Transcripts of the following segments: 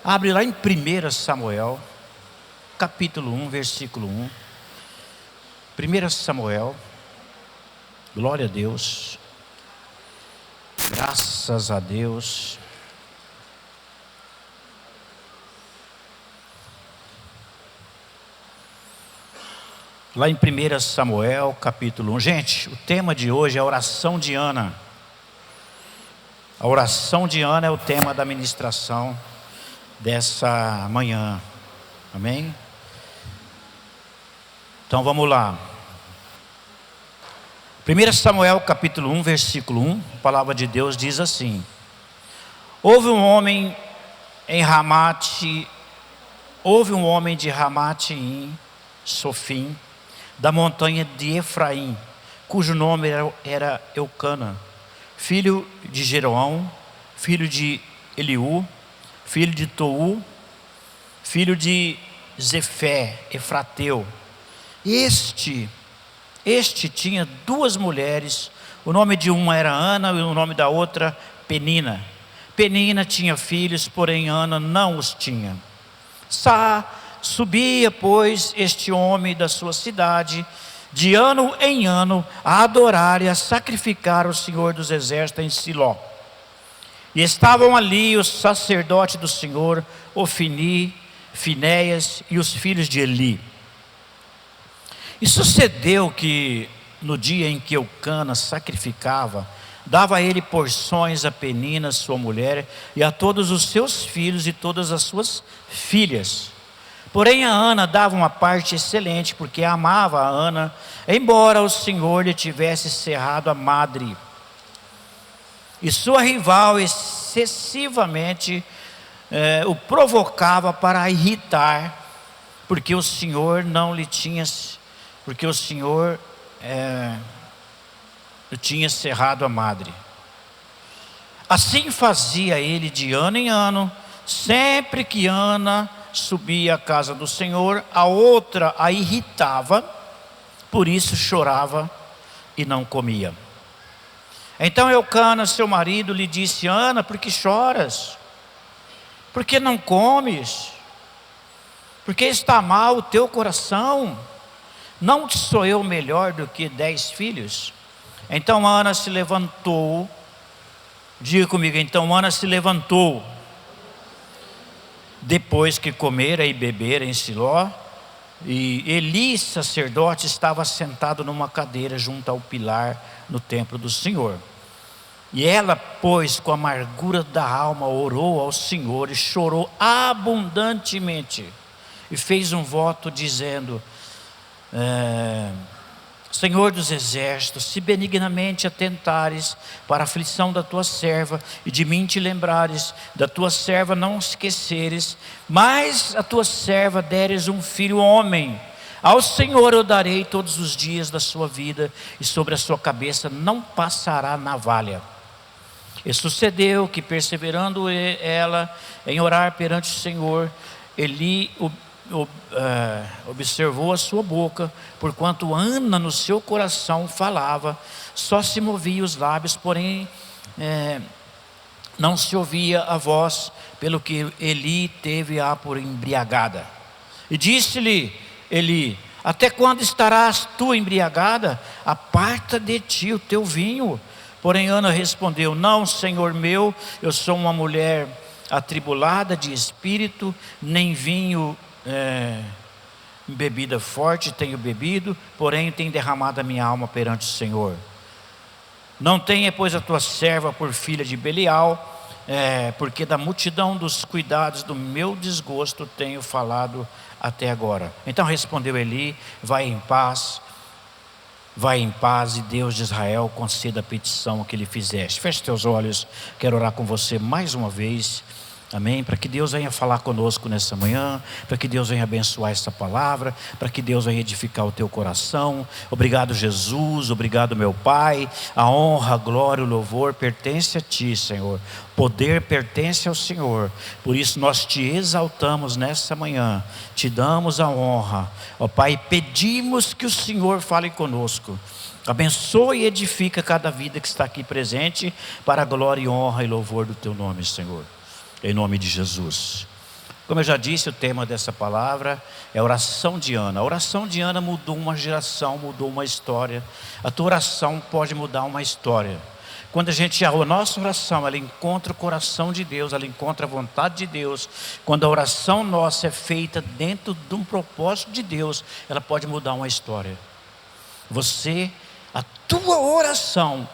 Abre lá em 1 Samuel, capítulo 1, versículo 1. 1 Samuel, glória a Deus, graças a Deus. Lá em 1 Samuel, capítulo 1. Gente, o tema de hoje é a oração de Ana. A oração de Ana é o tema da ministração dessa manhã. Amém? Então vamos lá. 1 Samuel capítulo 1, versículo 1, a palavra de Deus diz assim: Houve um homem de Ramate em Sofim, da montanha de Efraim, cujo nome era Eucana, filho de Jeroão, filho de Eliú, filho de Tou, filho de Zefé, Efrateu. Este tinha duas mulheres, o nome de uma era Ana e o nome da outra Penina. Penina tinha filhos, porém Ana não os tinha. Subia, pois, este homem da sua cidade, de ano em ano, a adorar e a sacrificar o Senhor dos Exércitos em Siló. E estavam ali os sacerdotes do Senhor, Ofni, Finéias e os filhos de Eli. E sucedeu que, no dia em que Eucana sacrificava, dava a ele porções a Penina, sua mulher, e a todos os seus filhos e todas as suas filhas. Porém a Ana dava uma parte excelente, porque amava a Ana, embora o Senhor lhe tivesse cerrado a madre. E sua rival excessivamente o provocava para irritar, porque o Senhor tinha cerrado a madre. Assim fazia ele de ano em ano. Sempre que Ana subia à casa do Senhor, a outra a irritava, por isso chorava e não comia. Então Eucana, seu marido, lhe disse: Ana, por que choras? Por que não comes? Por que está mal o teu coração? Não sou eu melhor do que 10 filhos? Então Ana se levantou. Diga comigo, então Ana se levantou, depois que comera e bebera em Siló, e Eli, sacerdote, estava sentado numa cadeira junto ao pilar no templo do Senhor. E ela, pois, com amargura da alma, orou ao Senhor e chorou abundantemente. E fez um voto dizendo: Senhor dos exércitos, se benignamente atentares para a aflição da tua serva, e de mim te lembrares, da tua serva não esqueceres, mas a tua serva deres um filho homem, ao Senhor eu darei todos os dias da sua vida, e sobre a sua cabeça não passará navalha. E sucedeu que, perseverando ela em orar perante o Senhor, Eli observou a sua boca, porquanto Ana no seu coração falava, só se movia os lábios, porém não se ouvia a voz, pelo que Eli teve-a por embriagada. E disse-lhe Eli: até quando estarás tu embriagada? Aparta de ti o teu vinho. Porém Ana respondeu: não, Senhor meu, eu sou uma mulher atribulada de espírito, nem vinho bebida forte tenho bebido, porém tenho derramado a minha alma perante o Senhor. Não tenha, pois, a tua serva por filha de Belial, porque da multidão dos cuidados do meu desgosto tenho falado até agora. Então respondeu Eli: vai em paz, e Deus de Israel conceda a petição que lhe fizeste. Feche teus olhos, quero orar com você mais uma vez. Amém? Para que Deus venha falar conosco nessa manhã, para que Deus venha abençoar essa palavra, para que Deus venha edificar o teu coração. Obrigado, Jesus, obrigado, meu Pai. A honra, a glória, o louvor pertence a Ti, Senhor. Poder pertence ao Senhor. Por isso nós Te exaltamos nessa manhã, Te damos a honra. Ó Pai, pedimos que o Senhor fale conosco. Abençoe e edifica cada vida que está aqui presente, para a glória, honra e louvor do Teu nome, Senhor. Em nome de Jesus. Como eu já disse, o tema dessa palavra é a oração de Ana. A oração de Ana mudou uma geração, mudou uma história. A tua oração pode mudar uma história. Quando a nossa oração, ela encontra o coração de Deus, ela encontra a vontade de Deus. Quando a oração nossa é feita dentro de um propósito de Deus, ela pode mudar uma história. A tua oração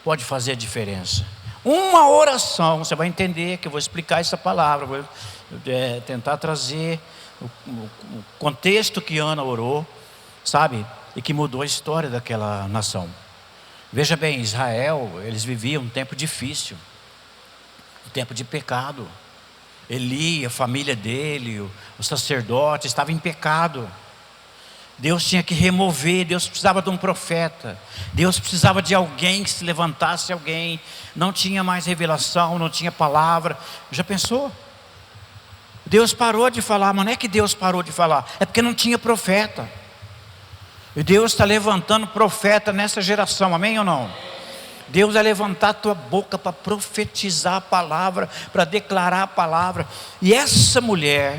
pode fazer a diferença. Uma oração, você vai entender que eu vou explicar essa palavra, vou tentar trazer o contexto que Ana orou, sabe? E que mudou a história daquela nação. Veja bem, Israel, eles viviam um tempo difícil, um tempo de pecado. Eli, a família dele, o sacerdote, estava em pecado. Deus tinha que remover, Deus precisava de um profeta, Deus precisava de alguém que se levantasse alguém. Não tinha mais revelação, não tinha palavra. Já pensou? Deus parou de falar, mas não é que Deus parou de falar, é porque não tinha profeta. E Deus está levantando profeta nessa geração, amém ou não? Deus vai levantar a tua boca para profetizar a palavra, para declarar a palavra. E essa mulher,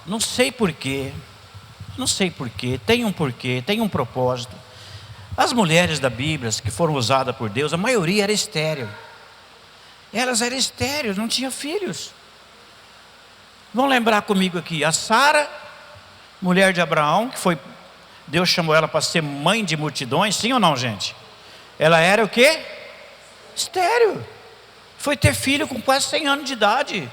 não sei porquê, tem um propósito. As mulheres da Bíblia que foram usadas por Deus, a maioria era estéril. Elas eram estéreis, não tinham filhos. Vão lembrar comigo aqui, a Sara, mulher de Abraão, Deus chamou ela para ser mãe de multidões, sim ou não, gente? Ela era o quê? Estéril. Foi ter filho com quase 100 anos de idade.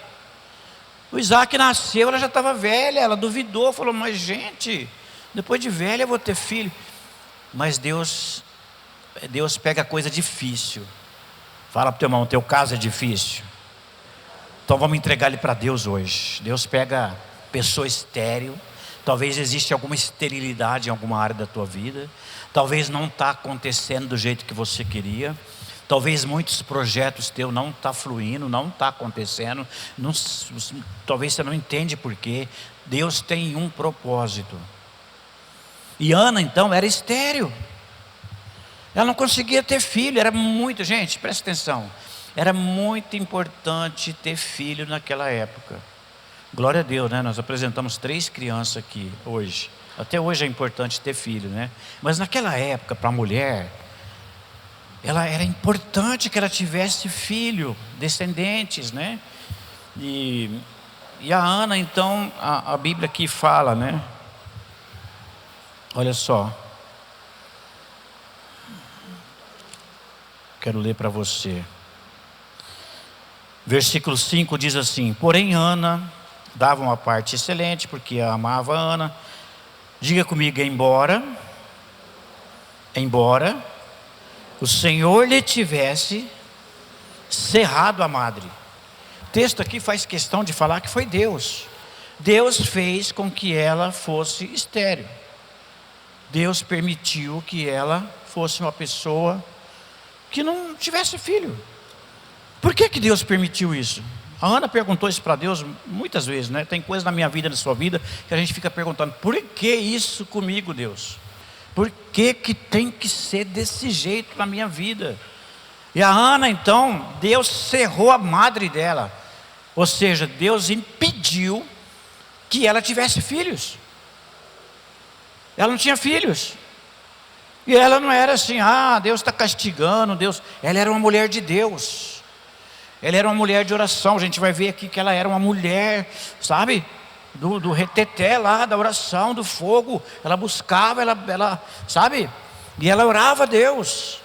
O Isaac nasceu, ela já estava velha, ela duvidou, falou, mas gente, depois de velha eu vou ter filho. Mas Deus pega coisa difícil. Fala para o teu irmão, teu caso é difícil. Então vamos entregar ele para Deus hoje. Deus pega pessoa estéril. Talvez exista alguma esterilidade em alguma área da tua vida. Talvez não está acontecendo do jeito que você queria. Talvez muitos projetos teus não estão fluindo, não está acontecendo. Talvez você não entende por quê. Deus tem um propósito. E Ana então era estéril. Ela não conseguia ter filho, gente, presta atenção. Era muito importante ter filho naquela época. Glória a Deus, né? Nós apresentamos 3 crianças aqui hoje. Até hoje é importante ter filho, né? Mas naquela época, para a mulher, era importante que ela tivesse filho, descendentes, né? E a Ana, então, a Bíblia aqui fala, né? Olha só. Quero ler para você. Versículo 5 diz assim: porém Ana dava uma parte excelente, porque amava Ana. Diga comigo, embora o Senhor lhe tivesse cerrado a madre. O texto aqui faz questão de falar que foi Deus. Deus fez com que ela fosse estéril. Deus permitiu que ela fosse uma pessoa que não tivesse filho. Por que Deus permitiu isso? A Ana perguntou isso para Deus muitas vezes, né? Tem coisas na minha vida, na sua vida, que a gente fica perguntando, por que isso comigo, Deus? Por que tem que ser desse jeito na minha vida? E a Ana então, Deus cerrou a madre dela. Ou seja, Deus impediu que ela tivesse filhos. Ela não tinha filhos. E ela não era assim, Deus está castigando, Deus. Ela era uma mulher de Deus. Ela era uma mulher de oração. A gente vai ver aqui que ela era uma mulher, sabe? Do reteté lá, da oração, do fogo. Ela buscava, ela sabe? E ela orava a Deus.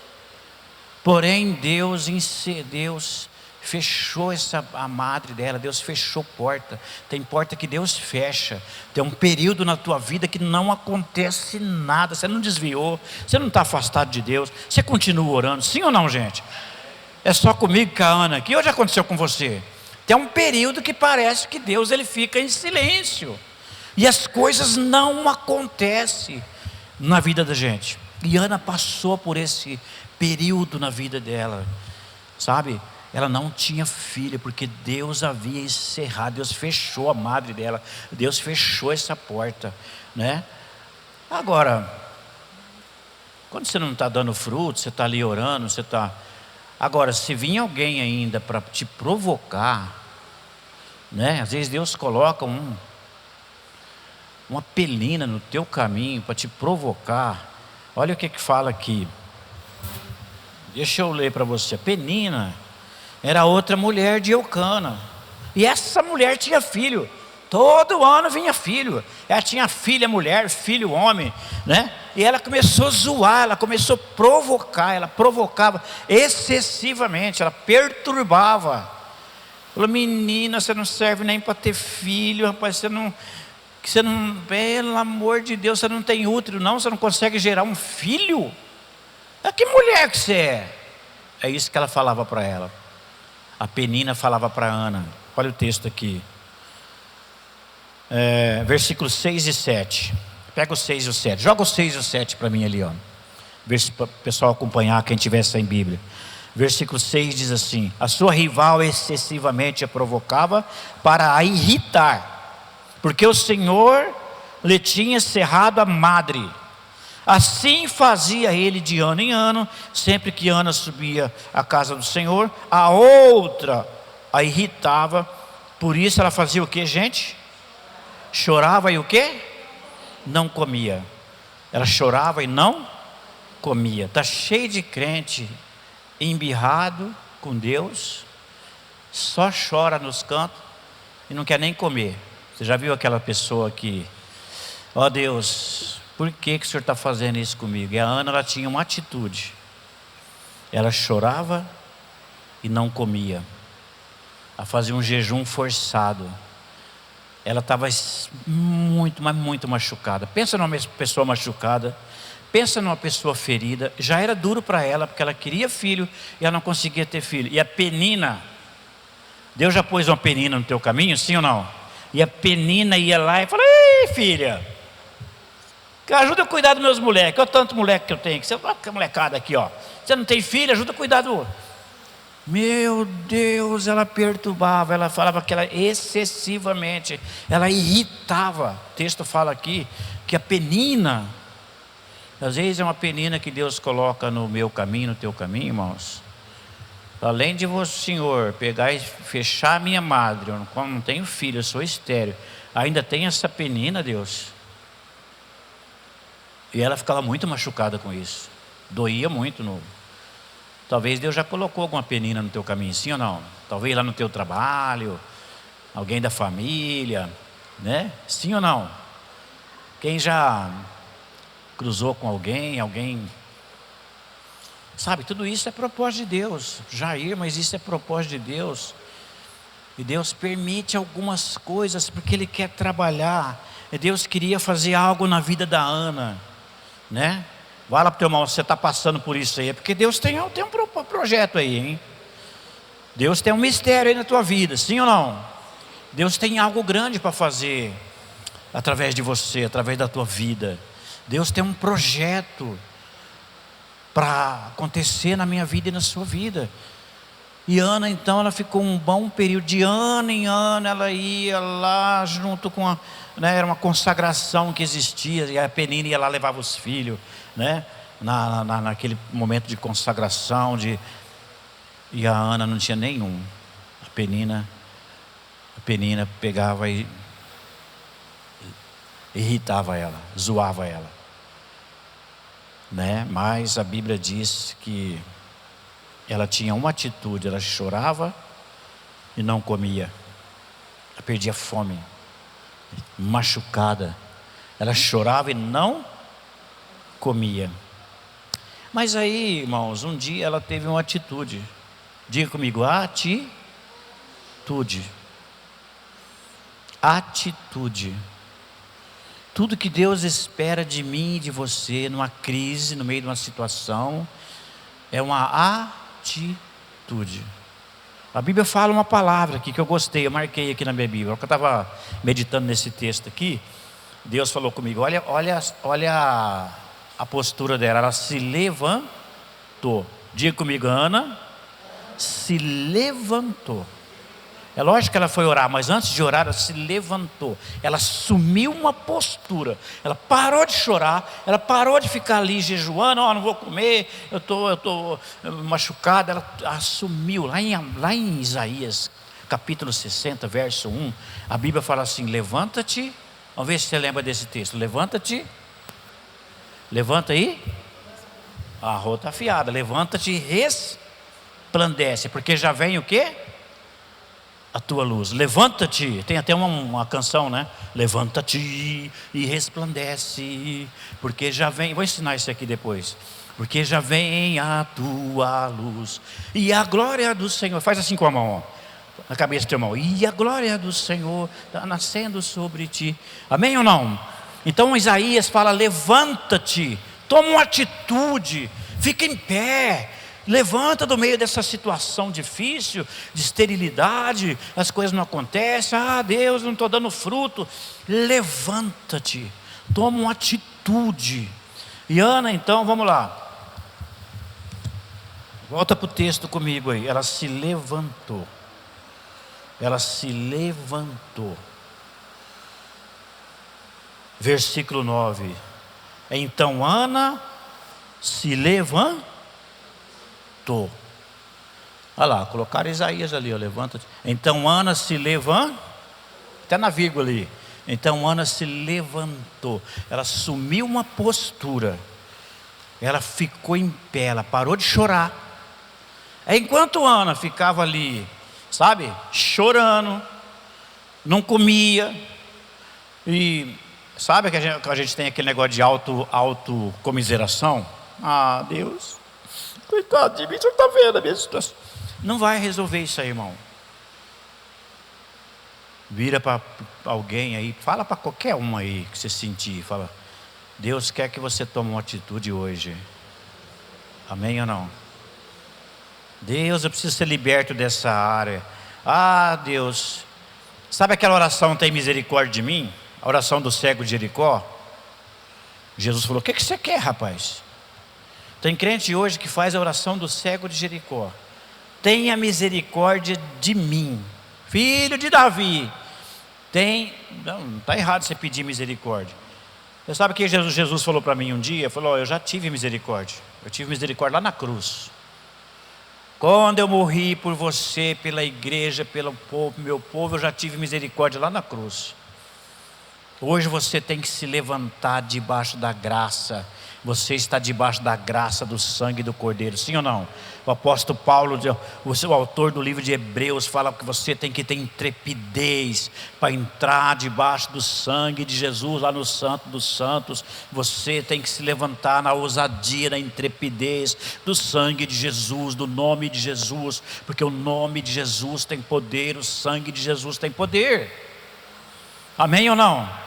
Porém, Deus fechou a madre dela. Deus fechou porta. Tem porta que Deus fecha. Tem um período na tua vida que não acontece nada. Você não desviou, você não está afastado de Deus, você continua orando, sim ou não, gente? É só comigo, com a Ana aqui, ou já aconteceu com você? Tem um período que parece que Deus ele fica em silêncio, e as coisas não acontecem na vida da gente. E Ana passou por esse período na vida dela, sabe? Ela não tinha filha, porque Deus havia encerrado, Deus fechou a madre dela, Deus fechou essa porta, né? Agora, quando você não está dando fruto, você está ali orando, você está Agora, se vinha alguém ainda para te provocar, né? Às vezes Deus coloca uma penina no teu caminho para te provocar. Olha o que fala aqui. Deixa eu ler para você. A Penina era outra mulher de Eucana. E essa mulher tinha filho. Todo ano vinha filho. Ela tinha filha mulher, filho homem, né? E ela começou a zoar, ela começou a provocar. Ela provocava excessivamente, ela perturbava. Falou: menina, você não serve nem para ter filho, rapaz. Você não, pelo amor de Deus, você não tem útero não, você não consegue gerar um filho. Que mulher que você é? É isso que ela falava para ela. A Penina falava para Ana. Olha o texto aqui, versículos 6 e 7. Pega o 6 e o 7, joga o 6 e o 7 para mim ali, ó. Para o pessoal acompanhar, quem tiver sem Bíblia. Versículo 6 diz assim: a sua rival excessivamente a provocava para a irritar, porque o Senhor lhe tinha cerrado a madre. Assim fazia ele de ano em ano. Sempre que Ana subia à casa do Senhor, a outra a irritava. Por isso ela fazia o que, gente? Chorava e o que? Não comia. Ela chorava e não comia. Está cheio de crente embirrado com Deus, só chora nos cantos e não quer nem comer. Você já viu aquela pessoa que, ó Deus, por que o Senhor está fazendo isso comigo? E a Ana, ela tinha uma atitude. Ela chorava e não comia. Ela fazia um jejum forçado. Ela estava muito, mas muito machucada. Pensa numa pessoa machucada. Pensa numa pessoa ferida. Já era duro para ela, porque ela queria filho e ela não conseguia ter filho. E a Penina, Deus já pôs uma Penina no teu caminho, sim ou não? E a Penina ia lá e falava: ei, filha, ajuda a cuidar dos meus moleques. Olha o tanto moleque que eu tenho. Olha a molecada aqui, ó. Você não tem filho, ajuda a cuidar do... Meu Deus, ela perturbava. Ela falava que ela excessivamente, ela irritava. O texto fala aqui que a Penina, às vezes é uma Penina que Deus coloca no meu caminho, no teu caminho, irmãos. Além de você, Senhor, pegar e fechar a minha madre, eu não tenho filho, eu sou estéril, ainda tem essa Penina, Deus. E ela ficava muito machucada com isso. Doía muito. Talvez Deus já colocou alguma Penina no teu caminho, sim ou não? Talvez lá no teu trabalho, alguém da família, né? Sim ou não? Quem já cruzou com alguém, sabe, tudo isso é propósito de Deus. Jair, mas isso é propósito de Deus. E Deus permite algumas coisas porque Ele quer trabalhar. E Deus queria fazer algo na vida da Ana, né? Vai lá para o teu irmão, você está passando por isso aí, é porque Deus tem um projeto aí, hein? Deus tem um mistério aí na tua vida, sim ou não? Deus tem algo grande para fazer através de você, através da tua vida. Deus tem um projeto para acontecer na minha vida e na sua vida. E Ana, então, ela ficou um bom período, de ano em ano, ela ia lá junto com era uma consagração que existia, e a Penina ia lá, levava os filhos, né? Naquele momento de consagração, e a Ana não tinha nenhum. A Penina pegava e irritava ela, zoava ela, né? Mas a Bíblia diz que ela tinha uma atitude: ela chorava e não comia. Ela perdia fome, machucada. Ela chorava e não comia. Mas aí, irmãos, um dia ela teve uma atitude. Diga comigo: atitude. Atitude. Tudo que Deus espera de mim e de você numa crise, no meio de uma situação, é uma atitude. A Bíblia fala uma palavra aqui que eu gostei, eu marquei aqui na minha Bíblia. Eu estava meditando nesse texto aqui, Deus falou comigo: olha a postura dela. Ela se levantou. Diga comigo: Ana se levantou. É lógico que ela foi orar, mas antes de orar ela se levantou. Ela assumiu uma postura. Ela parou de chorar. Ela parou de ficar ali jejuando. Não vou comer, eu tô machucada. Ela assumiu. Lá em Isaías, capítulo 60, verso 1, a Bíblia fala assim: levanta-te. Vamos ver se você lembra desse texto. Levanta-te. Levanta aí. A rua está afiada. Levanta-te e resplandece. Porque já vem o quê? A tua luz. Levanta-te. Tem até uma canção, né? Levanta-te e resplandece, porque já vem. Vou ensinar isso aqui depois. Porque já vem a tua luz e a glória do Senhor. Faz assim com a mão, ó, na cabeça do teu irmão. E a glória do Senhor está nascendo sobre ti. Amém ou não? Então Isaías fala: levanta-te, toma uma atitude, fica em pé. Levanta do meio dessa situação difícil, de esterilidade, as coisas não acontecem, Deus, não estou dando fruto. Levanta-te, toma uma atitude. E Ana, então, vamos lá. Volta para o texto comigo aí. Ela se levantou. Ela se levantou. Versículo 9. Então Ana se levantou. Olha lá, colocaram Isaías ali, ó, levanta-te. Então Ana se levantou, até na vírgula ali. Então Ana se levantou, ela assumiu uma postura, ela ficou em pé, ela parou de chorar. Enquanto Ana ficava ali, sabe, chorando, não comia, e sabe que a gente tem aquele negócio de autocomiseração? Deus, coitado de mim, você está vendo a minha situação. Não vai resolver isso aí, irmão. Vira para alguém aí, fala para qualquer um aí que você sentir, fala: Deus quer que você tome uma atitude hoje. Amém ou não? Deus, eu preciso ser liberto dessa área. Deus, sabe aquela oração: tem misericórdia de mim? A oração do cego de Jericó. Jesus falou: o que você quer, rapaz? Tem crente hoje que faz a oração do cego de Jericó: tenha misericórdia de mim, filho de Davi. Não está errado você pedir misericórdia. Você sabe que Jesus falou para mim um dia? Falou: eu já tive misericórdia. Eu tive misericórdia lá na cruz. Quando eu morri por você, pela igreja, pelo povo, meu povo, eu já tive misericórdia lá na cruz. Hoje você tem que se levantar debaixo da graça. Você está debaixo da graça do sangue do Cordeiro, sim ou não? O apóstolo Paulo, o autor do livro de Hebreus, fala que você tem que ter intrepidez para entrar debaixo do sangue de Jesus, lá no Santo dos Santos. Você tem que se levantar na ousadia, na intrepidez do sangue de Jesus, do nome de Jesus, porque o nome de Jesus tem poder, o sangue de Jesus tem poder. Amém ou não?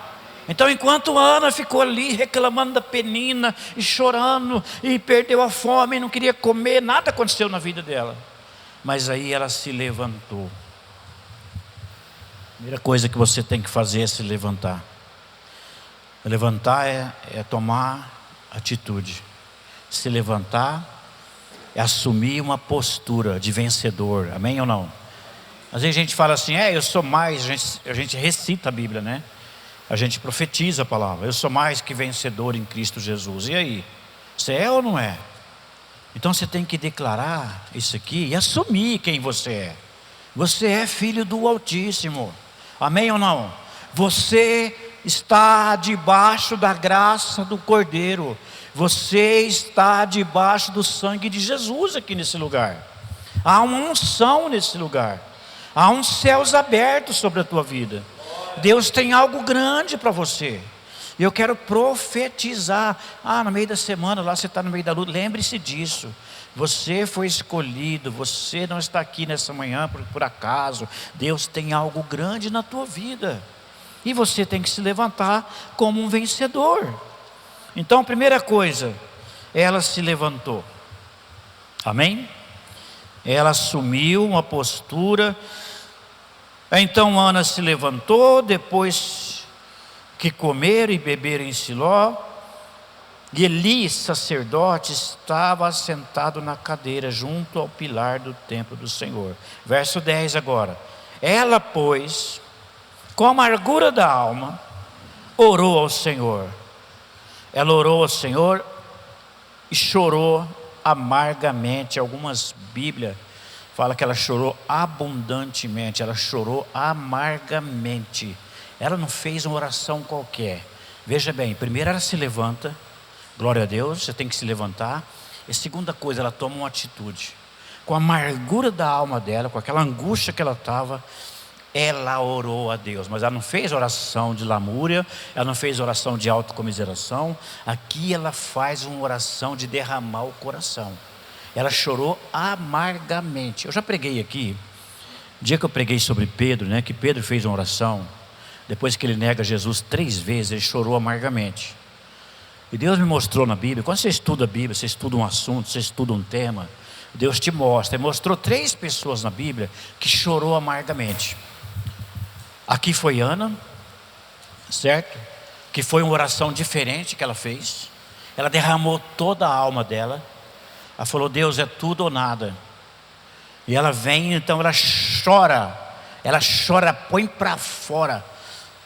Então, enquanto Ana ficou ali reclamando da penina e chorando e perdeu a fome e não queria comer, nada aconteceu na vida dela. Mas aí ela se levantou. A primeira coisa que você tem que fazer é se levantar. Levantar é tomar atitude. Se levantar é assumir uma postura de vencedor. Amém ou não? Às vezes a gente fala assim: eu sou mais. A gente recita a Bíblia, né? A gente profetiza a palavra: eu sou mais que vencedor em Cristo Jesus. E aí? Você é ou não é? Então você tem que declarar isso aqui e assumir quem você é. Você é filho do Altíssimo. Amém ou não? Você está debaixo da graça do Cordeiro. Você está debaixo do sangue de Jesus aqui nesse lugar. Há uma unção nesse lugar. Há uns céus abertos sobre a tua vida. Deus tem algo grande para você. E eu quero profetizar. No meio da semana, lá você está no meio da luta, lembre-se disso. Você foi escolhido. Você não está aqui nessa manhã por acaso. Deus tem algo grande na tua vida. E você tem que se levantar como um vencedor. Então, a primeira coisa, ela se levantou. Amém? Ela assumiu uma postura. Então Ana se levantou, depois que comeram e beberam em Siló, e Eli, sacerdote, estava sentado na cadeira junto ao pilar do templo do Senhor. Verso 10 agora. Ela, pois, com a amargura da alma, orou ao Senhor. Ela orou ao Senhor e chorou amargamente. Algumas Bíblias falam que ela chorou abundantemente, ela chorou amargamente. Ela não fez uma oração qualquer. Veja bem, primeiro ela se levanta, glória a Deus, você tem que se levantar. E segunda coisa, ela toma uma atitude. Com a amargura da alma dela, com aquela angústia que ela estava, ela orou a Deus. Mas ela não fez oração de lamúria, ela não fez oração de autocomiseração. Aqui ela faz uma oração de derramar o coração. Ela chorou amargamente. Eu já preguei aqui, o dia que eu preguei sobre Pedro, né, que Pedro fez uma oração, depois que ele nega Jesus 3 vezes, ele chorou amargamente. E Deus me mostrou na Bíblia, quando você estuda a Bíblia, você estuda um assunto, você estuda um tema, Deus te mostra. Ele mostrou 3 pessoas na Bíblia que chorou amargamente. Aqui foi Ana, certo? Que foi uma oração diferente que ela fez. Ela derramou toda a alma dela. Ela falou: Deus, é tudo ou nada. E ela vem, então ela chora, põe para fora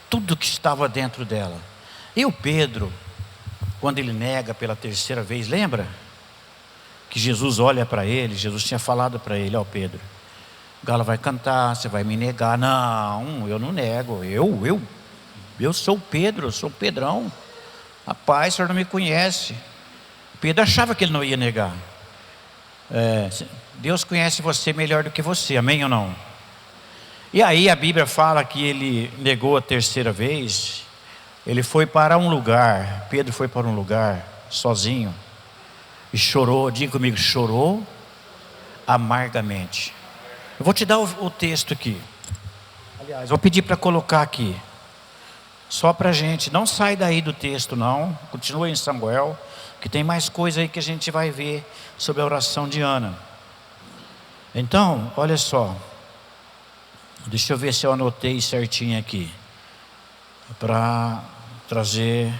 tudo que estava dentro dela. E o Pedro, quando ele nega pela 3ª vez, lembra? Que Jesus olha para ele, Jesus tinha falado para ele: ó Pedro, o galo vai cantar, você vai me negar. Não, eu não nego, eu sou Pedro, eu sou Pedrão. Rapaz, o senhor não me conhece. Pedro achava que ele não ia negar. Deus conhece você melhor do que você, amém ou não? E aí a Bíblia fala que ele negou a 3ª vez. Ele foi para um lugar, Pedro foi para um lugar sozinho e chorou. Diga comigo, chorou amargamente. Eu vou te dar o texto aqui. Aliás, vou pedir para colocar aqui, só para a gente, não sai daí do texto não, continua em Samuel, que tem mais coisa aí que a gente vai ver sobre a oração de Ana. Então, olha só, deixa eu ver se eu anotei certinho aqui, para trazer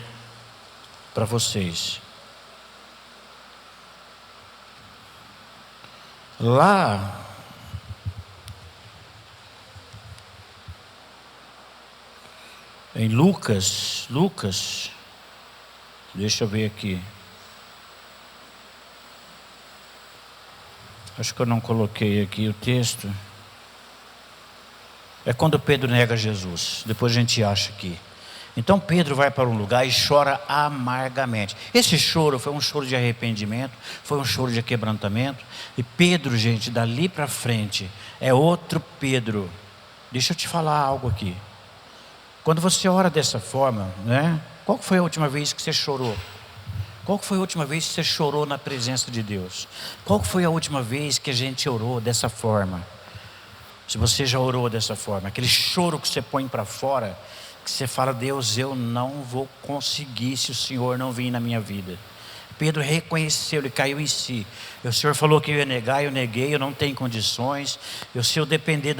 para vocês. Lá em Lucas, deixa eu ver aqui. Acho que eu não coloquei aqui o texto. É quando Pedro nega Jesus. Depois a gente acha aqui. Então Pedro vai para um lugar e chora amargamente. Esse choro foi um choro de arrependimento, foi um choro de quebrantamento. E Pedro, gente, dali para frente é outro Pedro. Deixa eu te falar algo aqui. Quando você ora dessa forma, né? Qual foi a última vez que você chorou? Qual foi a última vez que você chorou na presença de Deus? Qual foi a última vez que a gente orou dessa forma? Se você já orou dessa forma, aquele choro que você põe para fora, que você fala: Deus, eu não vou conseguir se o Senhor não vir na minha vida. Pedro reconheceu, ele caiu em si. O Senhor falou que eu ia negar, eu neguei, eu não tenho condições. Se eu depender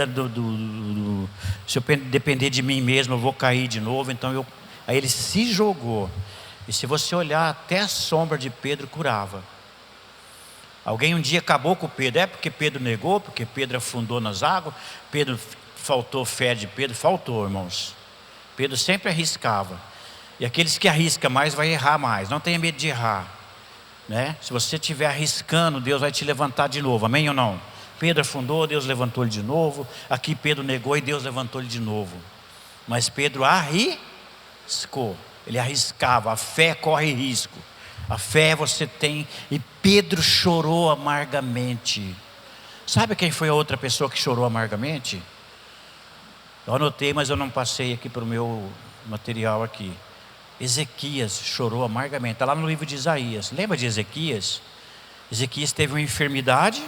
se eu depender de mim mesmo, eu vou cair de novo. Então aí ele se jogou. E se você olhar, até a sombra de Pedro curava. Alguém um dia acabou com Pedro. É porque Pedro negou, porque Pedro afundou nas águas, Pedro faltou fé de Pedro. Faltou, irmãos. Pedro sempre arriscava. E aqueles que arriscam mais vai errar mais. Não tenha medo de errar, né? Se você estiver arriscando, Deus vai te levantar de novo, amém ou não? Pedro afundou, Deus levantou ele de novo. Aqui Pedro negou e Deus levantou ele de novo. Mas Pedro arriscou. Ele arriscava. A fé corre risco. A fé você tem. E Pedro chorou amargamente. Sabe quem foi a outra pessoa que chorou amargamente? Eu anotei, mas eu não passei aqui para o meu material aqui. Ezequias chorou amargamente. Está lá no livro de Isaías. Lembra de Ezequias? Ezequias teve uma enfermidade.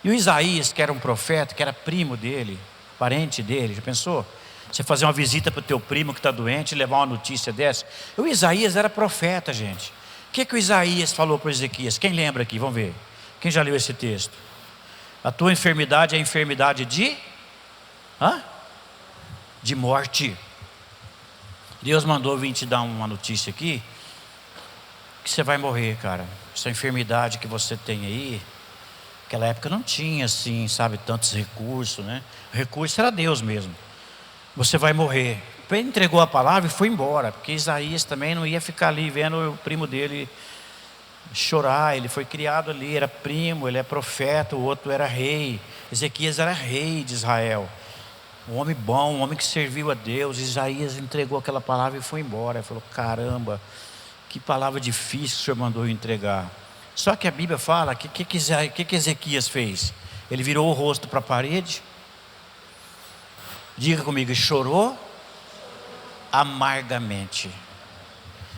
E o Isaías, que era um profeta, que era primo dele, parente dele, já pensou? Você fazer uma visita para o teu primo que está doente e levar uma notícia dessa. O Isaías era profeta, gente. O que o Isaías falou para Ezequias? Quem lembra aqui? Vamos ver. Quem já leu esse texto? A tua enfermidade é a enfermidade de morte. Deus mandou vir te dar uma notícia aqui, que você vai morrer, cara. Essa enfermidade que você tem aí, Naquela época não tinha assim, sabe, tantos recursos, né? O recurso era Deus mesmo. Você vai morrer. Ele entregou a palavra e foi embora, porque Isaías também não ia ficar ali vendo o primo dele chorar. Ele foi criado ali, era primo, ele é profeta, o outro era rei. Ezequias era rei de Israel, um homem bom, um homem que serviu a Deus. Isaías entregou aquela palavra e foi embora. Ele falou: caramba, que palavra difícil que o Senhor mandou eu entregar. Só que a Bíblia fala que Ezequias fez? Ele virou o rosto para a parede. Diga comigo, chorou amargamente.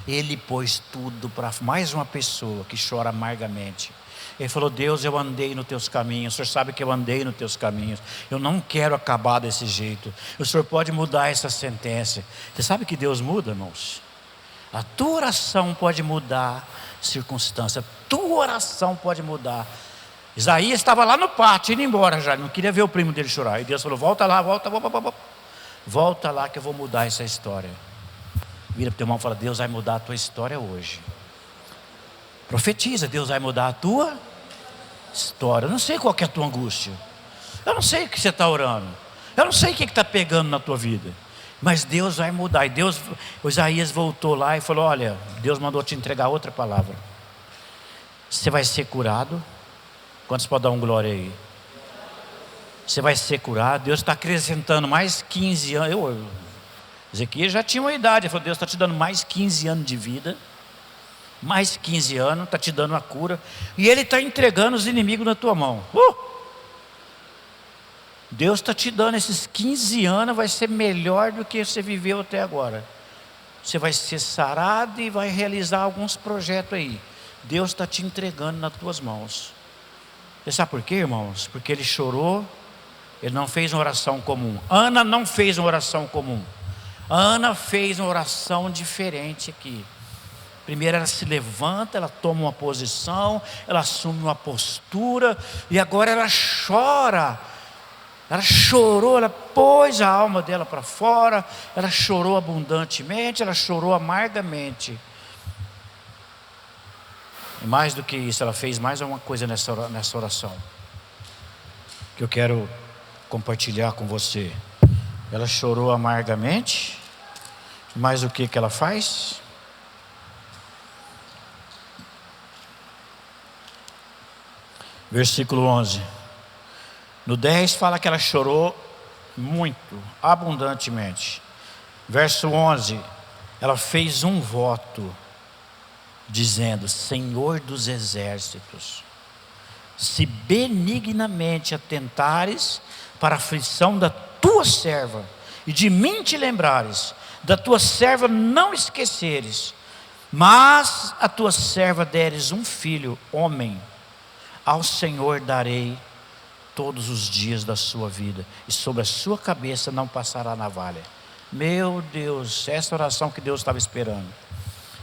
Ele pôs tudo para mais uma pessoa que chora amargamente. Ele falou: Deus, eu andei nos teus caminhos. O Senhor sabe que eu andei nos teus caminhos. Eu não quero acabar desse jeito. O Senhor pode mudar essa sentença. Você sabe que Deus muda, irmãos? A tua oração pode mudar circunstância. A tua oração pode mudar. Isaías estava lá no pátio, indo embora já. Não queria ver o primo dele chorar. E Deus falou: volta lá, volta lá que eu vou mudar essa história. Vira para o teu irmão e fala: Deus vai mudar a tua história hoje. Profetiza: Deus vai mudar a tua história. Eu não sei qual que é a tua angústia. Eu não sei o que você está orando. Eu não sei o que está pegando na tua vida. Mas Deus vai mudar. E o Isaías voltou lá e falou: olha, Deus mandou te entregar outra palavra. Você vai ser curado. Quantos podem dar um glória aí? Você vai ser curado. Deus está acrescentando mais 15 anos. Ezequias já tinha uma idade. Ele falou: Deus está te dando mais 15 anos de vida. Mais 15 anos, está te dando a cura. E Ele está entregando os inimigos na tua mão. Deus está te dando esses 15 anos, vai ser melhor do que você viveu até agora. Você vai ser sarado e vai realizar alguns projetos aí. Deus está te entregando nas tuas mãos. Você sabe por quê, irmãos? Porque ele chorou, ele não fez uma oração comum. Ana não fez uma oração comum. Ana fez uma oração diferente aqui. Primeiro ela se levanta, ela toma uma posição, ela assume uma postura, e agora ela chora. Ela chorou, ela pôs a alma dela para fora, ela chorou abundantemente, ela chorou amargamente. E mais do que isso, ela fez mais uma coisa nessa oração, que eu quero compartilhar com você. Ela chorou amargamente, mas o que ela faz? Versículo 11. No 10 fala que ela chorou muito, abundantemente. Verso 11, ela fez um voto, dizendo: Senhor dos exércitos, se benignamente atentares para a aflição da tua serva, e de mim te lembrares, da tua serva não esqueceres, mas a tua serva deres um filho, homem, ao Senhor darei todos os dias da sua vida, e sobre a sua cabeça não passará navalha. Meu Deus, essa oração que Deus estava esperando.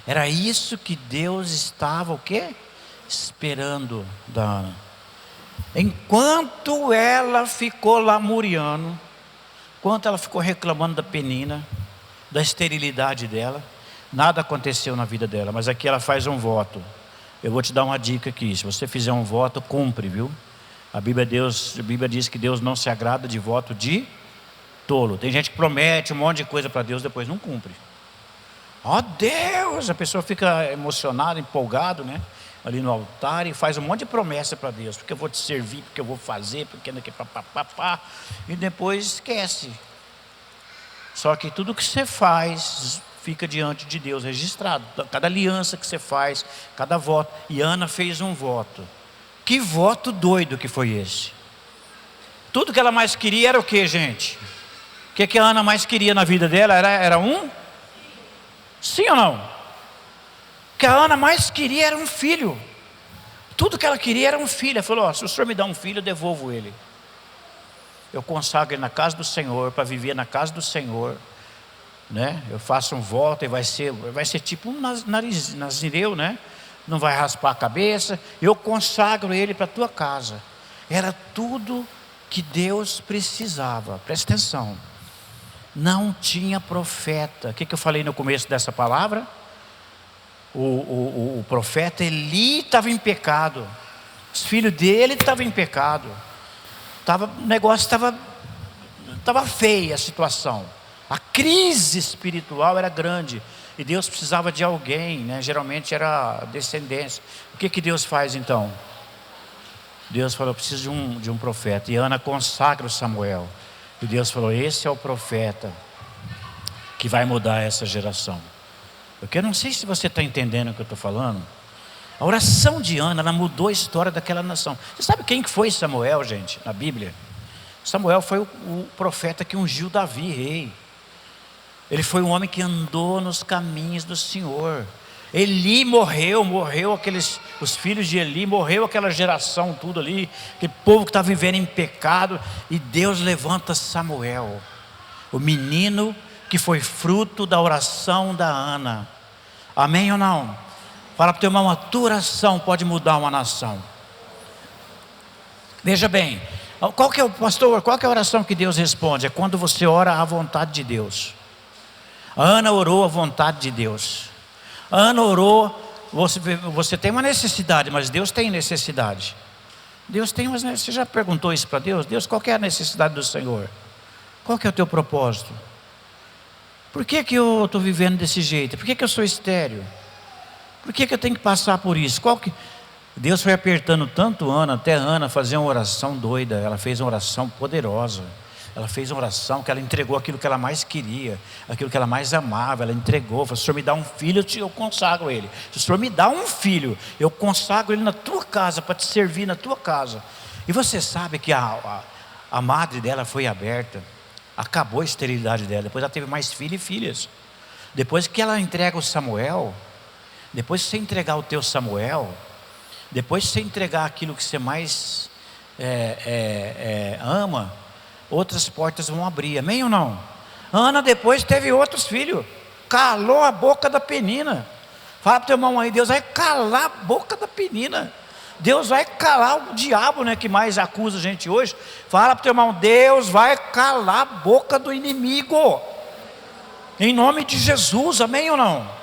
Era isso que Deus estava o quê? Esperando da Ana. Enquanto ela ficou lamuriando, enquanto ela ficou reclamando da Penina, da esterilidade dela, nada aconteceu na vida dela. Mas aqui ela faz um voto. Eu vou te dar uma dica aqui: se você fizer um voto, cumpre, viu? A Bíblia diz que Deus não se agrada de voto de tolo. Tem gente que promete um monte de coisa para Deus, depois não cumpre. Ó Deus, a pessoa fica emocionada, empolgado, né? Ali no altar, e faz um monte de promessa para Deus, porque eu vou te servir, porque eu vou fazer, porque não pá, e depois esquece. Só que tudo que você faz fica diante de Deus registrado. Cada aliança que você faz, cada voto. E Ana fez um voto. Que voto doido que foi esse? Tudo que ela mais queria era o que, gente? O que a Ana mais queria na vida dela? Era um? Sim ou não? O que a Ana mais queria era um filho. Tudo que ela queria era um filho. Ela falou: se o Senhor me dá um filho, eu devolvo ele. Eu consagro ele na casa do Senhor, para viver na casa do Senhor, né? Eu faço um voto e vai ser tipo um nazireu, né? Não vai raspar a cabeça. Eu consagro ele para a tua casa. Era tudo que Deus precisava. Presta atenção. Não tinha profeta. O que eu falei no começo dessa palavra? O profeta Eli estava em pecado. Os filhos dele estavam em pecado. O negócio estava feia a situação. A crise espiritual era grande. E Deus precisava de alguém, né? Geralmente era descendência. O que Deus faz então? Deus falou, preciso de um profeta. E Ana consagra o Samuel. E Deus falou, esse é o profeta que vai mudar essa geração. Porque eu não sei se você está entendendo o que eu estou falando. A oração de Ana, ela mudou a história daquela nação. Você sabe quem que foi Samuel, gente, na Bíblia? Samuel foi o profeta que ungiu Davi, rei. Ele foi um homem que andou nos caminhos do Senhor. Eli morreu os filhos de Eli, morreu aquela geração, tudo ali, aquele povo que estava vivendo em pecado. E Deus levanta Samuel, o menino que foi fruto da oração da Ana. Amém ou não? Fala para o teu irmão, a tua oração pode mudar uma nação. Veja bem, qual que é a oração que Deus responde? É quando você ora à vontade de Deus. A Ana orou à vontade de Deus. A Ana orou, você tem uma necessidade, mas Deus tem necessidade. Deus tem umas necessidades. Você já perguntou isso para Deus? Deus, qual que é a necessidade do Senhor? Qual que é o teu propósito? Por que eu estou vivendo desse jeito? Por que eu sou estéril? Por que eu tenho que passar por isso? Deus foi apertando tanto Ana, até Ana fazer uma oração doida. Ela fez uma oração poderosa. Ela fez uma oração que ela entregou aquilo que ela mais queria, aquilo que ela mais amava. Ela entregou, falou, se o Senhor me dá um filho, eu consagro ele. Se o Senhor me dá um filho, eu consagro ele na tua casa, para te servir na tua casa. E você sabe que a madre dela foi aberta. Acabou a esterilidade dela. Depois ela teve mais filhos e filhas. Depois que ela entrega o Samuel, depois que você entregar o teu Samuel, depois que você entregar aquilo que você mais ama, outras portas vão abrir, amém ou não? Ana depois teve outros filhos, calou a boca da penina. Fala para o teu irmão aí, Deus vai calar a boca da penina. Deus vai calar o diabo, né, que mais acusa a gente hoje. Fala para o teu irmão, Deus vai calar a boca do inimigo, em nome de Jesus, amém ou não?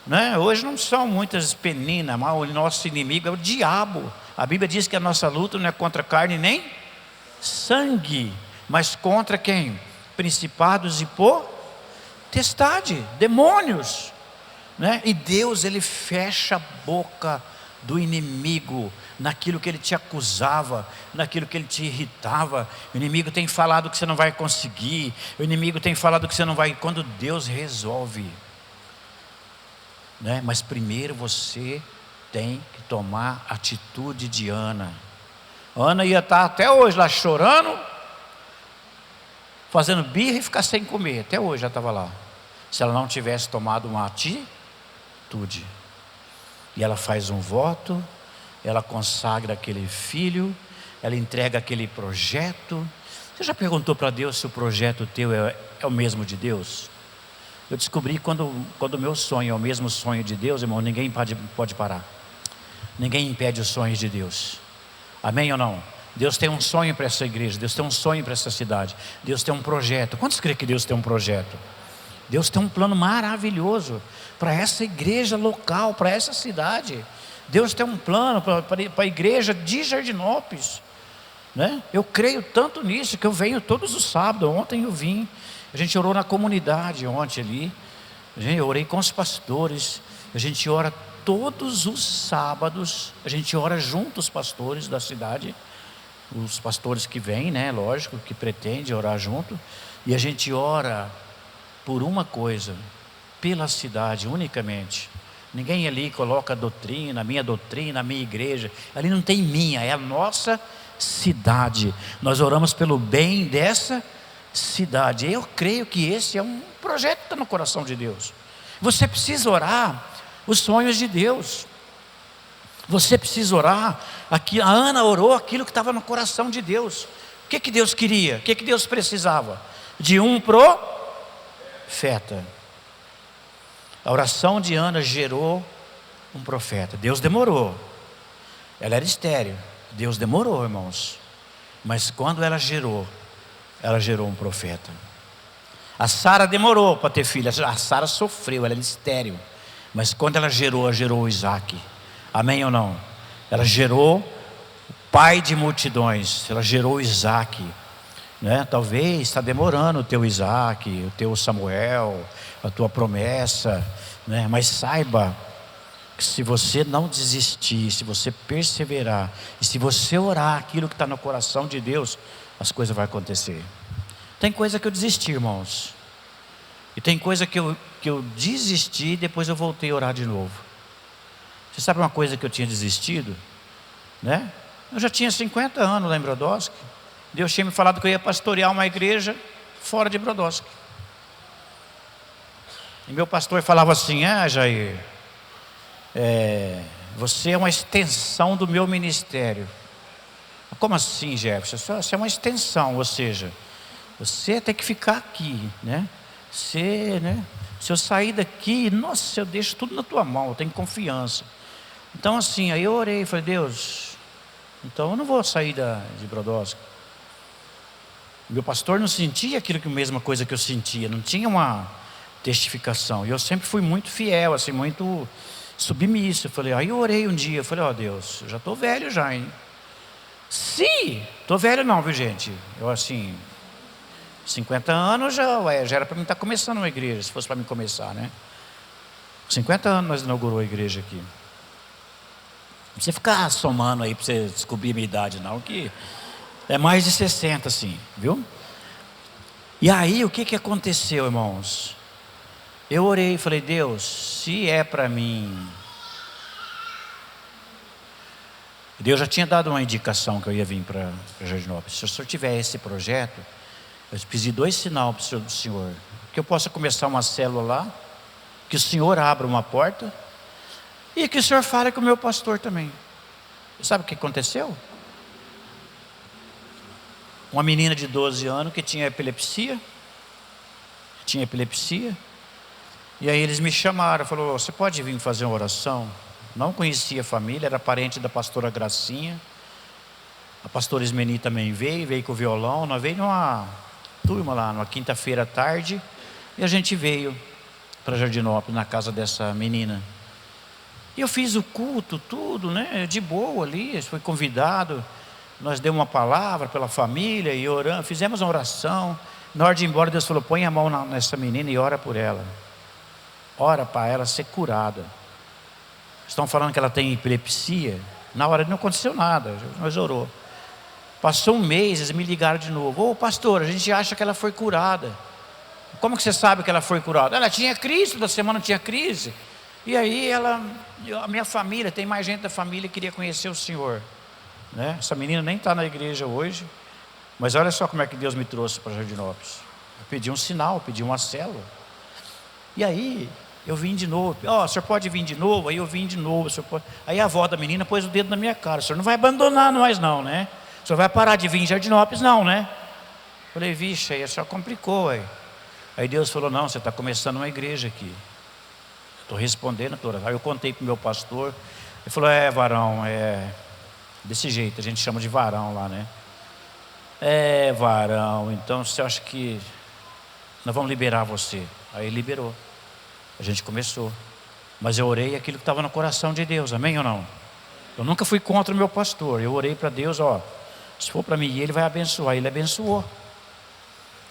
Né? Hoje não são muitas peninas, mas o nosso inimigo é o diabo. A Bíblia diz que a nossa luta não é contra carne nem sangue, mas contra quem? Principados e potestade, demônios, né? E Deus, ele fecha a boca do inimigo naquilo que ele te acusava, naquilo que ele te irritava. O inimigo tem falado que você não vai conseguir, o inimigo tem falado que você não vai, quando Deus resolve, né? Mas primeiro você tem que tomar atitude de Ana. Ana ia estar até hoje lá chorando, fazendo birra e ficar sem comer. Até hoje já estava lá, se ela não tivesse tomado uma atitude. E ela faz um voto, ela consagra aquele filho, ela entrega aquele projeto. Você já perguntou para Deus se o projeto teu é o mesmo de Deus? Eu descobri quando o meu sonho é o mesmo sonho de Deus, irmão, ninguém pode parar. Ninguém impede os sonhos de Deus. Amém ou não? Deus tem um sonho para essa igreja, Deus tem um sonho para essa cidade, Deus tem um projeto. Quantos creem que Deus tem um projeto? Deus tem um plano maravilhoso para essa igreja local, para essa cidade. Deus tem um plano para a igreja de Jardinópolis, né? Eu creio tanto nisso que eu venho todos os sábados. Ontem eu vim, a gente orou na comunidade ontem ali, eu orei com os pastores, a gente ora todos os sábados, a gente ora junto os pastores da cidade, os pastores que vêm, né, lógico, que pretendem orar junto, e a gente ora por uma coisa, pela cidade unicamente. Ninguém ali coloca a minha igreja, ali não tem minha, é a nossa cidade. Nós oramos pelo bem dessa cidade. Eu creio que esse é um projeto que está no coração de Deus. Você precisa orar os sonhos de Deus. Você precisa orar. Aqui, a Ana orou aquilo que estava no coração de Deus. O que Deus queria? O que Deus precisava? De um profeta. A oração de Ana gerou um profeta. Deus demorou. Ela era estéril. Deus demorou, irmãos. Mas quando ela gerou um profeta. A Sara demorou para ter filho. A Sara sofreu, ela era estéril. Mas quando ela gerou o Isaac. Amém ou não? Ela gerou o pai de multidões, ela gerou Isaac, né? Talvez está demorando o teu Isaac, o teu Samuel, a tua promessa, né? Mas saiba que se você não desistir, se você perseverar, e se você orar aquilo que está no coração de Deus, as coisas vão acontecer. Tem coisa que eu desisti, irmãos, e tem coisa que eu desisti e depois eu voltei a orar de novo. Você sabe uma coisa que eu tinha desistido, né? Eu já tinha 50 anos lá em Brodowski. Deus tinha me falado que eu ia pastorear uma igreja fora de Brodowski. E meu pastor falava assim: Jair, você é uma extensão do meu ministério. Como assim, Jefferson? Você é uma extensão, ou seja, você tem que ficar aqui, né? Se eu sair daqui, nossa, eu deixo tudo na tua mão, eu tenho confiança. Então assim, aí eu orei, falei: Deus, então eu não vou sair de Brodowski. Meu pastor não sentia aquilo que a mesma coisa que eu sentia, não tinha uma testificação. E eu sempre fui muito fiel, assim, muito submisso. Eu falei, aí eu orei um dia, eu falei: ó Deus, eu já estou velho já, hein? Sim, estou velho não, viu gente? Eu assim, 50 anos já era para mim estar começando uma igreja, se fosse para mim começar, né? 50 anos nós inaugurou a igreja aqui. Não precisa ficar somando aí para você descobrir a minha idade não, que é mais de 60 assim, viu? E aí o que aconteceu, irmãos? Eu orei e falei: Deus, se é para mim. Deus já tinha dado uma indicação que eu ia vir para Jardinópolis. Se o senhor tiver esse projeto, eu pedi 2 sinais para o senhor: que eu possa começar uma célula lá, que o senhor abra uma porta, e que o senhor fale com o meu pastor também. Sabe o que aconteceu? Uma menina de 12 anos que tinha epilepsia, e aí eles me chamaram, falou: você pode vir fazer uma oração? Não conhecia a família, era parente da pastora Gracinha. A pastora Ismeni também veio com o violão. Nós veio numa turma lá, numa quinta-feira à tarde, e a gente veio para Jardinópolis, na casa dessa menina. E eu fiz o culto, tudo, né, de boa ali, foi convidado. Nós demos uma palavra pela família e oramos, fizemos uma oração. Na hora de ir embora, Deus falou: põe a mão nessa menina e ora por ela. Ora para ela ser curada. Estão falando que ela tem epilepsia. Na hora não aconteceu nada, nós orou. Passou um mês, eles me ligaram de novo: ô pastor, a gente acha que ela foi curada. Como que você sabe que ela foi curada? Ela tinha crise, toda semana tinha crise. E aí a minha família, tem mais gente da família que queria conhecer o Senhor, né? Essa menina nem está na igreja hoje, mas olha só como é que Deus me trouxe para Jardinópolis. Eu pedi um sinal, pedi uma célula. E aí eu vim de novo: o senhor pode vir de novo? Aí eu vim de novo, o senhor pode... Aí a avó da menina pôs o dedo na minha cara: o senhor não vai abandonar nós não, né? O senhor vai parar de vir em Jardinópolis não, né? Falei: vixe, aí só complicou. Aí Deus falou: não, você está começando uma igreja aqui. Estou respondendo, doutora. Aí eu contei para o meu pastor. Ele falou: varão, desse jeito, a gente chama de varão lá, né? Varão, então você acha que nós vamos liberar você? Aí ele liberou. A gente começou. Mas eu orei aquilo que estava no coração de Deus, amém ou não? Eu nunca fui contra o meu pastor. Eu orei para Deus: se for para mim, ele vai abençoar. Ele abençoou.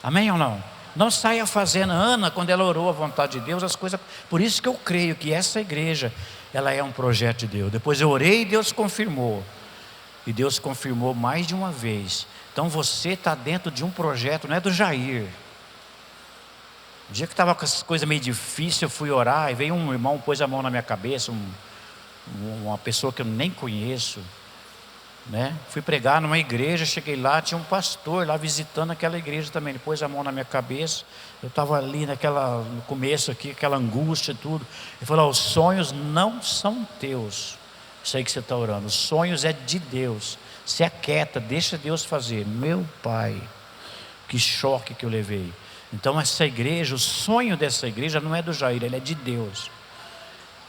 Amém ou não? Não saia fazendo. Ana, quando ela orou a vontade de Deus, as coisas... Por isso que eu creio que essa igreja, ela é um projeto de Deus. Depois eu orei e Deus confirmou. E Deus confirmou mais de uma vez. Então você está dentro de um projeto, não é do Jair. O dia que estava com essas coisas meio difíceis, eu fui orar, e veio um irmão, pôs a mão na minha cabeça, uma pessoa que eu nem conheço, né? Fui pregar numa igreja, cheguei lá, tinha um pastor lá visitando aquela igreja também. Ele pôs a mão na minha cabeça. Eu estava ali no começo aqui, aquela angústia e tudo. Ele falou: os sonhos não são teus. Isso aí que você está orando, os sonhos é de Deus. Se aquieta, deixa Deus fazer. Meu pai, que choque que eu levei. Então essa igreja, o sonho dessa igreja não é do Jair, ele é de Deus.